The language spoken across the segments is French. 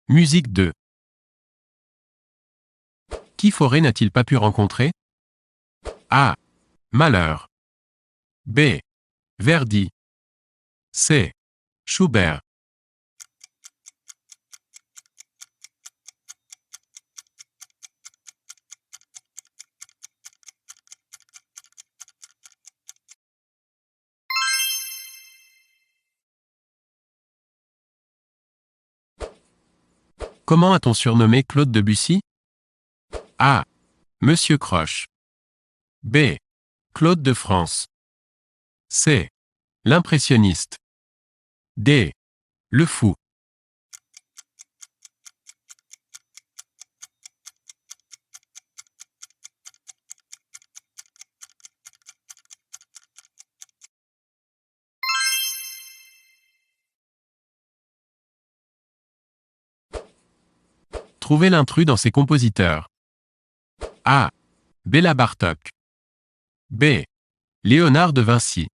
Musique 2. Qui Fauré n'a-t-il pas pu rencontrer? A. Mahler. B. Verdi. C. Schubert. Comment a-t-on surnommé Claude Debussy? A. Monsieur Croche. B. Claude de France. C. L'impressionniste. D. Le fou. Trouvez l'intrus dans ses compositeurs. A. Béla Bartók. B. Léonard de Vinci.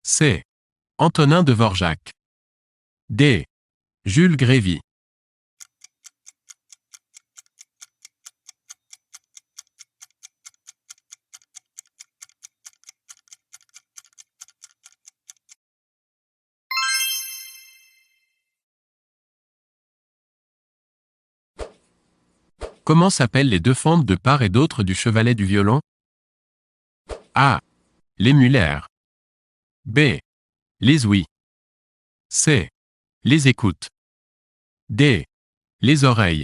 C. Antonin de Dvorak. D. Jules Grévy. Comment s'appellent les deux fentes de part et d'autre du chevalet du violon? A. Les Muller. B. Les ouïes. C. Les écoutes. D. Les oreilles.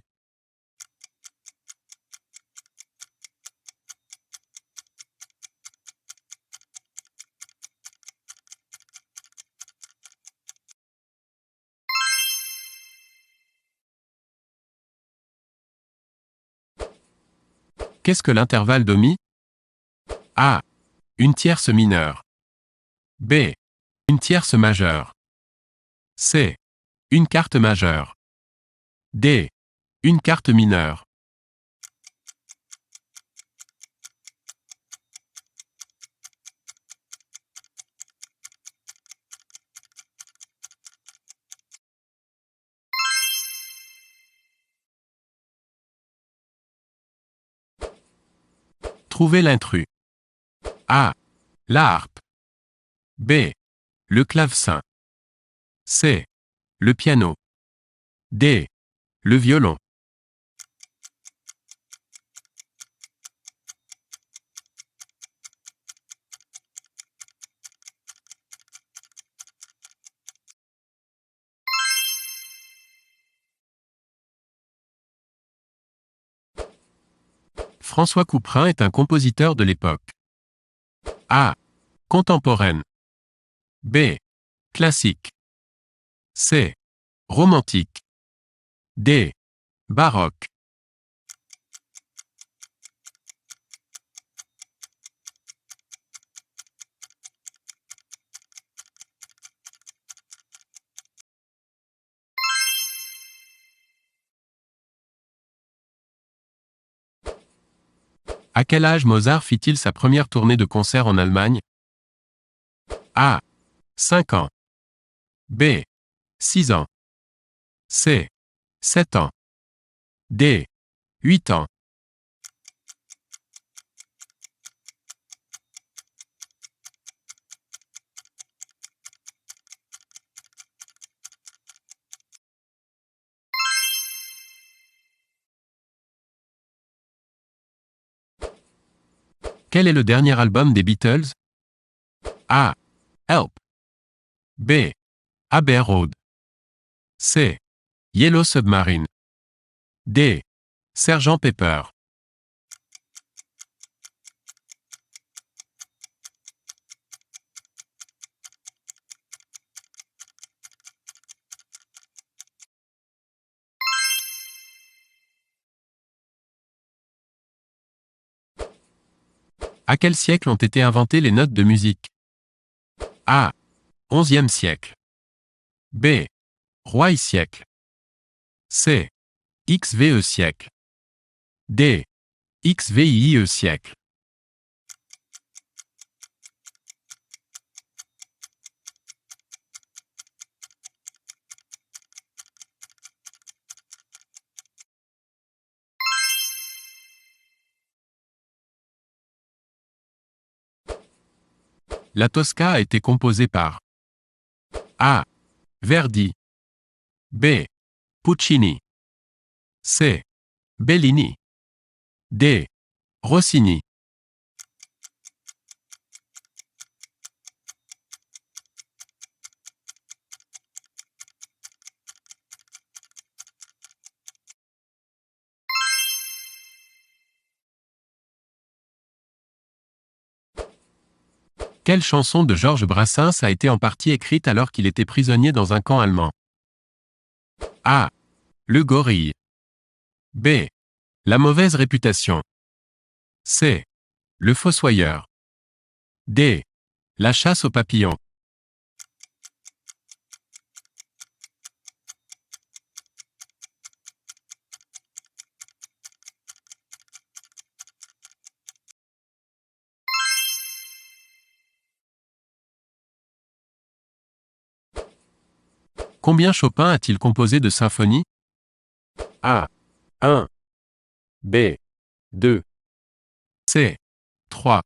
Qu'est-ce que l'intervalle de mi? A. Une tierce mineure. B. Une tierce majeure. C. Une quarte majeure. D. Une quarte mineure. Trouvez l'intrus. A. La harpe. B. Le clavecin. C. Le piano. D. Le violon. François Couperin est un compositeur de l'époque. A. Contemporaine. B. Classique. C. Romantique. D. Baroque. À quel âge Mozart fit-il sa première tournée de concert en Allemagne? A. 5 ans. B. 6 ans. C. 7 ans. D. 8 ans. Quel est le dernier album des Beatles? A. Help. B. Abbey Road. C. Yellow Submarine. D. Sgt Pepper. À quel siècle ont été inventées les notes de musique? A. 11e siècle. B. Roi siècle. C. XVe siècle. D. XVIe siècle. La Tosca a été composée par A. Verdi. B. Puccini. C. Bellini. D. Rossini. Quelle chanson de Georges Brassens a été en partie écrite alors qu'il était prisonnier dans un camp allemand? A. Le gorille. B. La mauvaise réputation. C. Le fossoyeur. D. La chasse aux papillons. Combien Chopin a-t-il composé de symphonies? A. 1. B. 2. C. 3.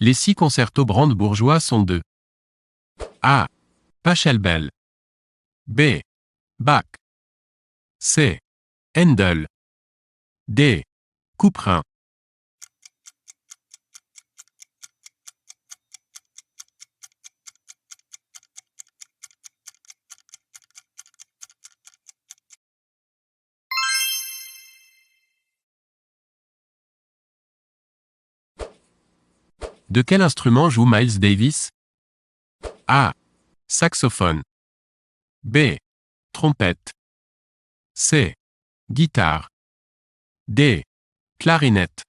Les 6 concertos brandebourgeois sont de A. Pachelbel. B. Bach. C. Handel. D. Couperin. De quel instrument joue Miles Davis? A. Saxophone. B. Trompette. C. Guitare. D. Clarinette.